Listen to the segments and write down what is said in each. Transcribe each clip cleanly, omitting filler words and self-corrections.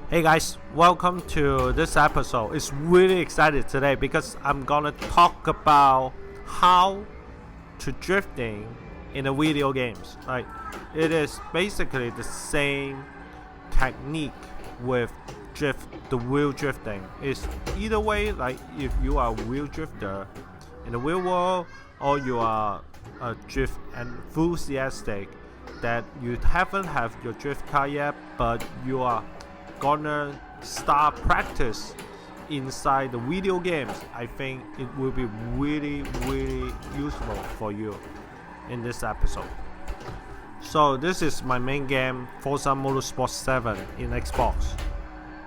Hey guys, welcome to this episode. It's really excited today because I'm gonna talk about how to drifting in the video games. Right? It is basically the same technique with the wheel drifting. It's either way, like if you are a wheel drifter in the real world or you are a drift enthusiastic that you haven't have your drift car yet, but you are gonna start practice inside the video games. I think it will be really useful for you in this episode. So this is my main game, Forza Motorsport 7 in Xbox.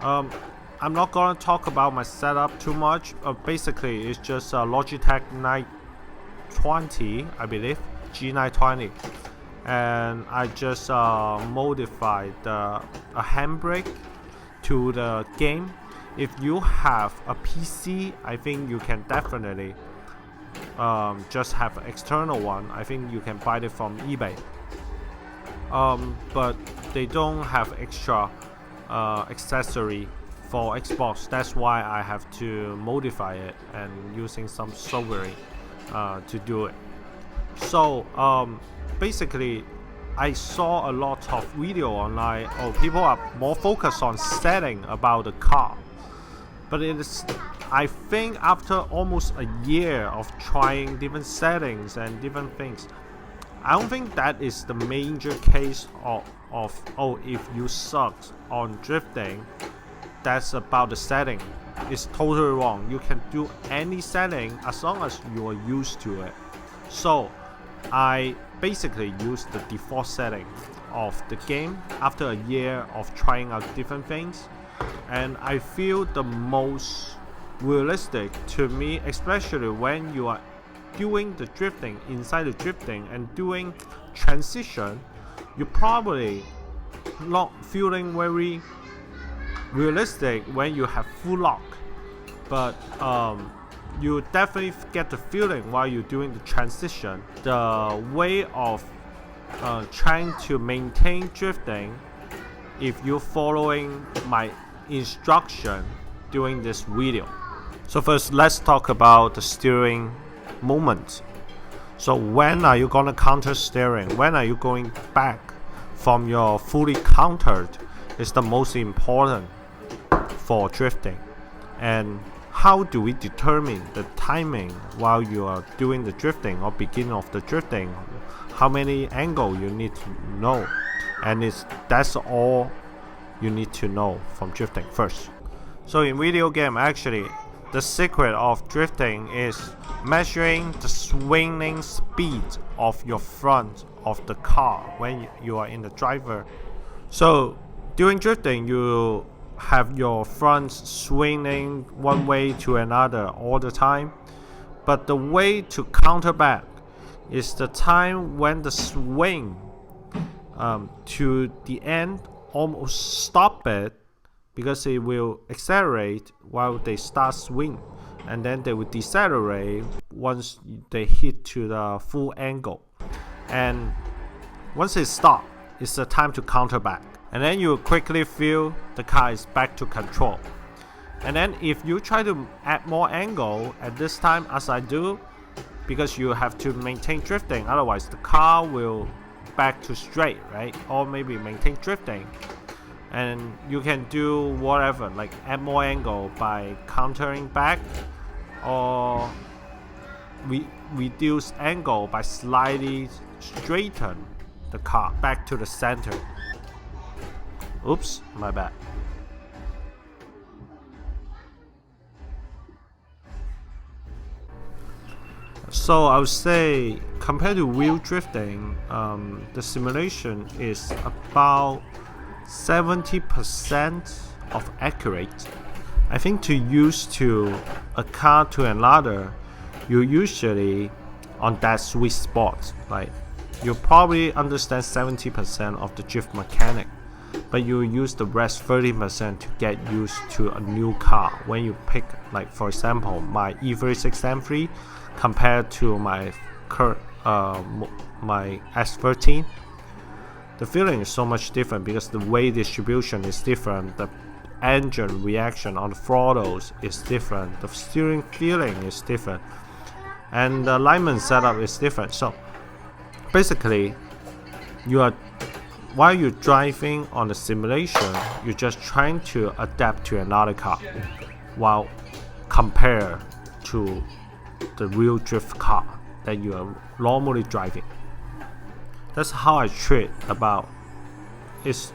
I'm not gonna talk about my setup too much. Basically it's just a Logitech 920, I believe, G920, and I just modified a handbrake to the game. If you have a PC, I think you can definitely just have an external one. I think you can buy it from eBay, but they don't have extra accessory for Xbox. That's why I have to modify it and using some software to do it. So basically I saw a lot of video online. People are more focused on setting about the car, but it is, I think, after almost a year of trying different settings and different things, I don't think that is the major case of if you suck on drifting, that's about the setting. It's totally wrong. You can do any setting as long as you are used to it. So I basically use the default setting of the game after a year of trying out different things, and I feel the most realistic to me, especially when you are doing the drifting inside the drifting and doing transition. You're probably not feeling very realistic when you have full lock, but you definitely get the feeling while you're doing the transition. The way of trying to maintain drifting, if you're following my instruction during this video. So first, let's talk about the steering movement. So when are you gonna counter steering? When are you going back from your fully countered is the most important for drifting. And how do we determine the timing while you are doing the drifting or beginning of the drifting? How many angle you need to know, and that's all you need to know from drifting first. So in video game, actually the secret of drifting is measuring the swinging speed of your front of the car when you are in the driver. So during drifting, you have your front swinging one way to another all the time, but the way to counter back is the time when the swing to the end almost stop it, because it will accelerate while they start swing, and then they will decelerate once they hit to the full angle, and once it stops, it's the time to counter back. And then you quickly feel the car is back to control. And then if you try to add more angle at this time, as I do, because you have to maintain drifting, otherwise the car will back to straight, right? Or maybe maintain drifting, and you can do whatever, like add more angle by countering back, or reduce angle by slightly straighten the car back to the center. Oops, my bad. So I would say, compared to wheel drifting, the simulation is about 70% of accurate. I think to use to a car to another, you usually on that sweet spot. Like you probably understand 70% of the drift mechanic, but you use the rest 30% to get used to a new car. When you pick, like for example, my E36 M3 compared to my current my S13, the feeling is so much different because the weight distribution is different, the engine reaction on the throttles is different, the steering feeling is different, and the alignment setup is different. So basically, while you're driving on the simulation, you're just trying to adapt to another car while compare to the real drift car that you are normally driving. That's how I treat about. It's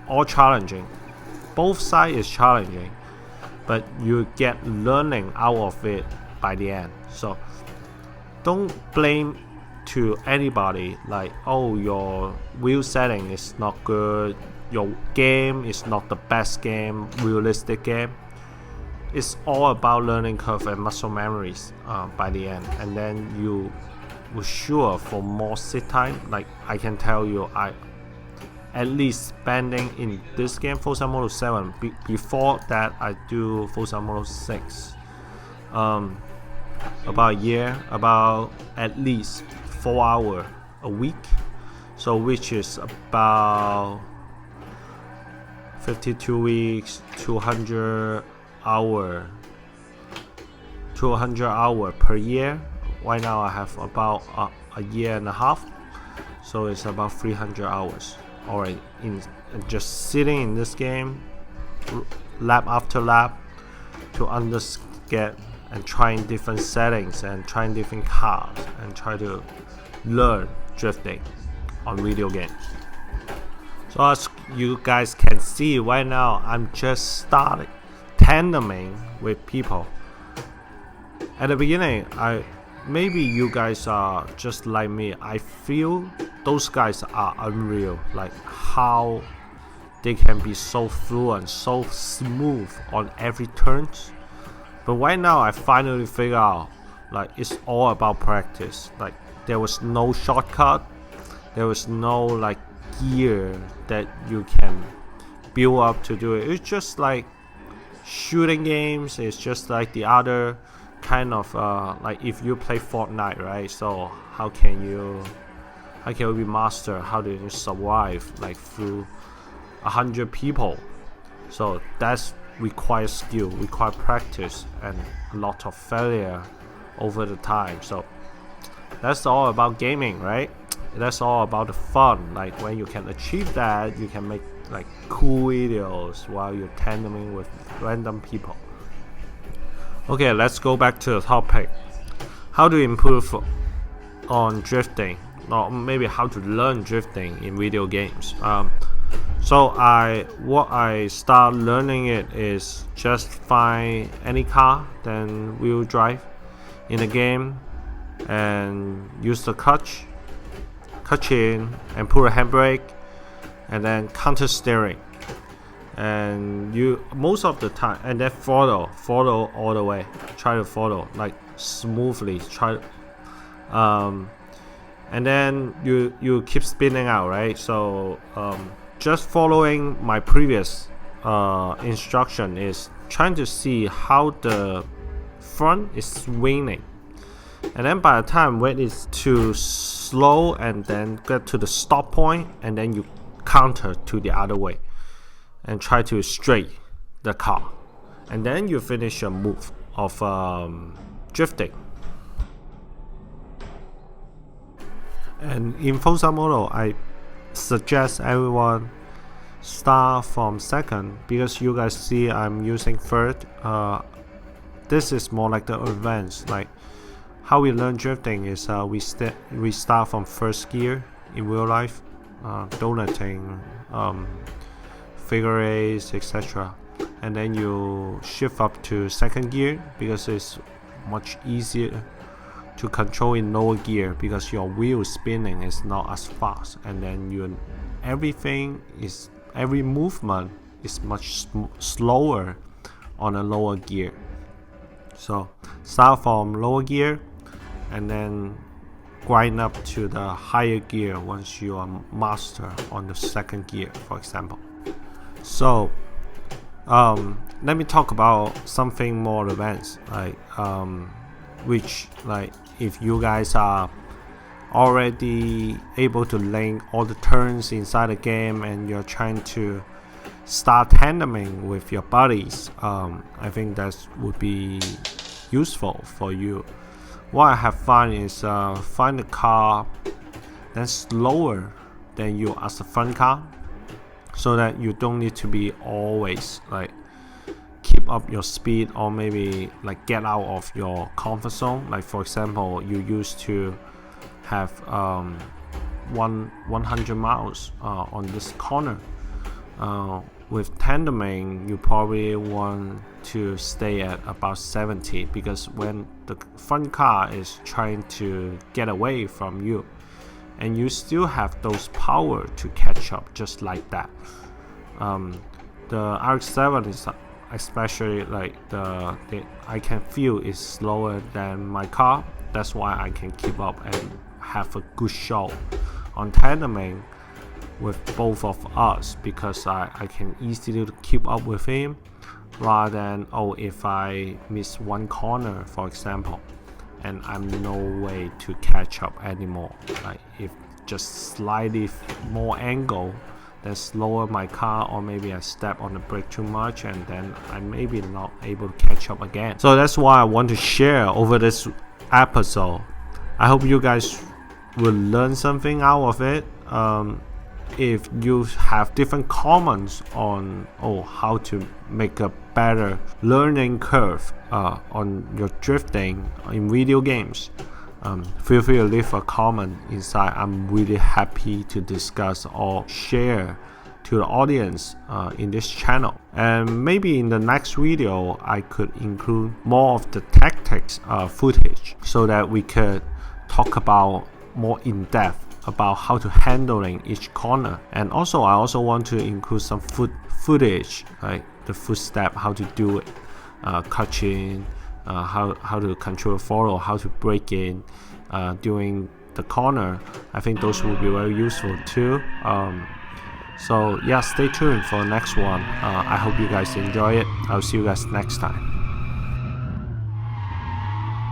all challenging. Both sides is challenging, but you get learning out of it by the end. So don't blame to anybody like, oh, your wheel setting is not good, your game is not the best game, realistic game. It's all about learning curve and muscle memories by the end, and then you will sure for more sit time. Like I can tell you, I at least spending in this game Forza Motor 7. Before that, I do Forza Motor 6. About a year, about at least 4 hours a week. So which is about 52 weeks, 200 hour per year. Right now I have about a year and a half, so it's about 300 hours already in just sitting in this game lap after lap to understand and trying different settings and trying different cars and try to learn drifting on video games. So as you guys can see right now, I'm just starting tandeming with people. At the beginning, maybe you guys are just like me. I feel those guys are unreal, like how they can be so fluent, so smooth on every turn. But right now I finally figure out, like, it's all about practice. Like there was no shortcut, there was no like gear that you can build up to do it. It's just like shooting games. It's just like the other kind of like if you play Fortnite, right? So how can you be master? How do you survive like through 100 people? So that's requires skill, require practice, and a lot of failure over the time. So that's all about gaming, right? That's all about the fun. Like when you can achieve that, you can make like cool videos while you're tandeming with random people. Okay, let's go back to the topic. How to improve on drifting, or maybe how to learn drifting in video games. So what I start learning it is just find any car, then wheel drive in the game, and use the clutch in, and pull a handbrake, and then counter steering. And you most of the time, and then follow all the way. Try to follow like smoothly. And then you keep spinning out, right? So just following my previous instruction is trying to see how the front is swinging, and then by the time when it's too slow and then get to the stop point, and then you counter to the other way and try to straight the car, and then you finish your move of drifting. And in Forza Motor, I suggest everyone start from second, because you guys see I'm using third. This is more like the advanced. Like how we learn drifting is we start from first gear in real life, donating, figure eights, etc. And then you shift up to second gear because it's much easier to control in lower gear because your wheel spinning is not as fast, and then every movement is much slower on a lower gear. So start from lower gear and then grind up to the higher gear once you are master on the second gear, for example. So let me talk about something more advanced, like which, like, if you guys are already able to link all the turns inside the game and you're trying to start tandeming with your buddies, I think that would be useful for you. What I have found is find a car that's slower than you as a front car, so that you don't need to be always like keep up your speed, or maybe like get out of your comfort zone. Like for example, you used to have 100 miles on this corner. With tandeming, you probably want to stay at about 70, because when the front car is trying to get away from you, and you still have those power to catch up just like that. The RX-7 is especially like I can feel is slower than my car. That's why I can keep up and have a good show on tandeming with both of us, because I can easily keep up with him, rather than if I miss one corner, for example, and I'm no way to catch up anymore. Like if just slightly more angle, then slower my car, or maybe I step on the brake too much, and then I may be not able to catch up again. So that's why I want to share over this episode. I hope you guys will learn something out of it. If you have different comments on how to make a better learning curve on your drifting in video games, feel free to leave a comment inside. I'm really happy to discuss or share to the audience in this channel. And maybe in the next video I could include more of the tactics footage, so that we could talk about more in depth about how to handling each corner. And also I also want to include some footage, like the footstep, how to do it, catching, how to control follow, how to brake in during the corner. I think those will be very useful too. So yeah, stay tuned for the next one. I hope you guys enjoy it. I'll see you guys next time.